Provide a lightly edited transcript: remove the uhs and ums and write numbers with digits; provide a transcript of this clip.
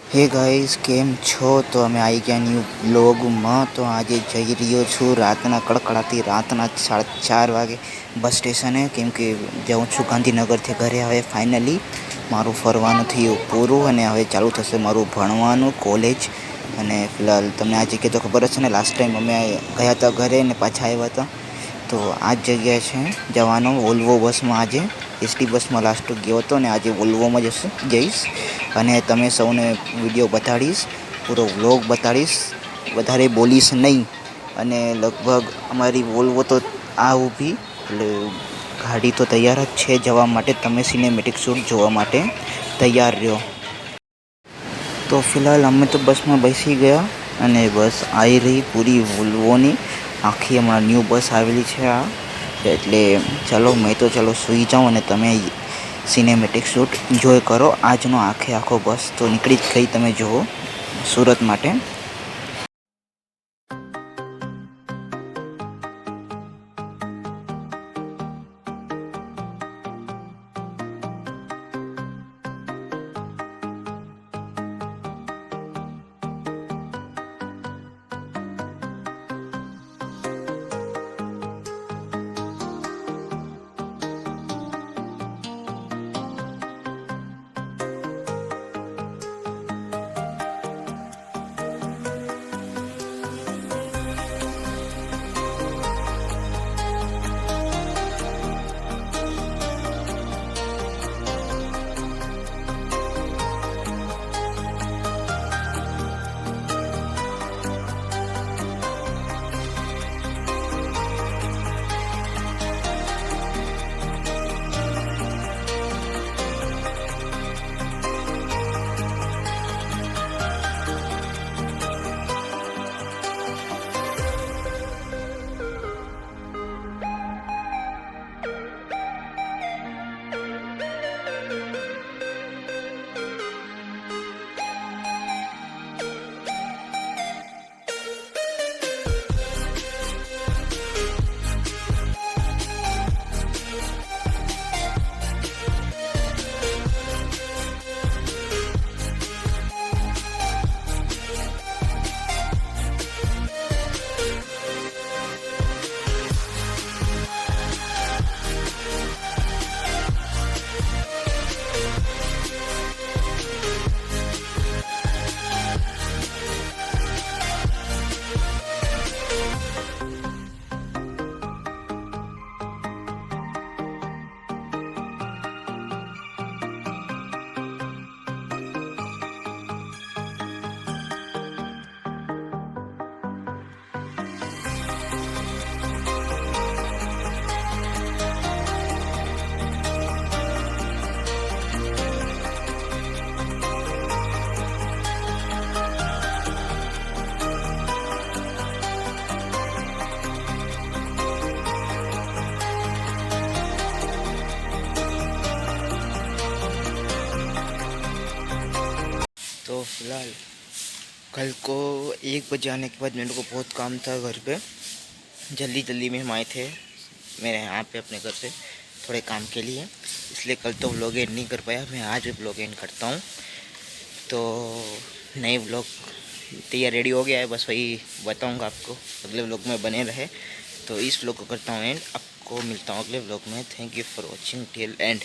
Hey guys केम छो। तो अमे आई गया न्यू ब्लॉग में। तो आज जई रह्यो छूँ रातना कड़कड़ाती रातना 4:30 वागे बस स्टेशन है, केम के जाऊँ छूँ गांधीनगर थी घरे। हवे फाइनली मारू फरवानुं थयुं पूरुं अने हवे चालू थशे मारू भणवानुं कॉलेज। अने फिलहाल तमने आ जग्याए तो खबर छे ने, लास्ट टाइम अमे गया था घरे ने पाछा आव्या था। तो आज जग्याए छे जवानो वोल्वो बस में। आज एसटी बस में लास्ट गयो तो ने आज वोल्वो में जईश अने तमे सौने विडियो बताड़ीश, पूरो व्लॉग बताड़ीश, वधारे बोलीश नहीं। अने लगभग अमारी वोल्वो तो आ ऊभी એટલે ગાડી તો તૈયાર જ છે જવા માટે। તમે સિનેમેટિક શૂટ જોવા માટે તૈયાર રહ્યો। તો ફિલહાલ અમે તો બસમાં બેસી ગયા અને બસ આવી રહી પૂરી વોલ્વોની આખી હમણાં ન્યૂ બસ આવેલી છે આ। એટલે ચાલો મેં તો ચાલો સૂઈ જાઉં અને તમે સિનેમેટિક શૂટ એન્જોય કરો। આજનો આખો બસ તો નીકળી જ ગઈ, તમે જુઓ સુરત માટે। तो फिलहाल कल को 1 बजे आने के बाद मेरे को बहुत काम था घर पे, जल्दी में हम आए थे मेरे यहाँ पे अपने घर से थोड़े काम के लिए, इसलिए कल तो व्लॉग एंड नहीं कर पाया। मैं आज व्लॉग एंड करता हूँ। तो नए व्लॉग तैयार रेडी हो गया है, बस वही बताऊँगा आपको, अगले व्लॉग में बने रहे। तो इस व्लॉग को करता हूँ एंड, आपको मिलता हूँ अगले व्लॉग में। Thank you for watching till and.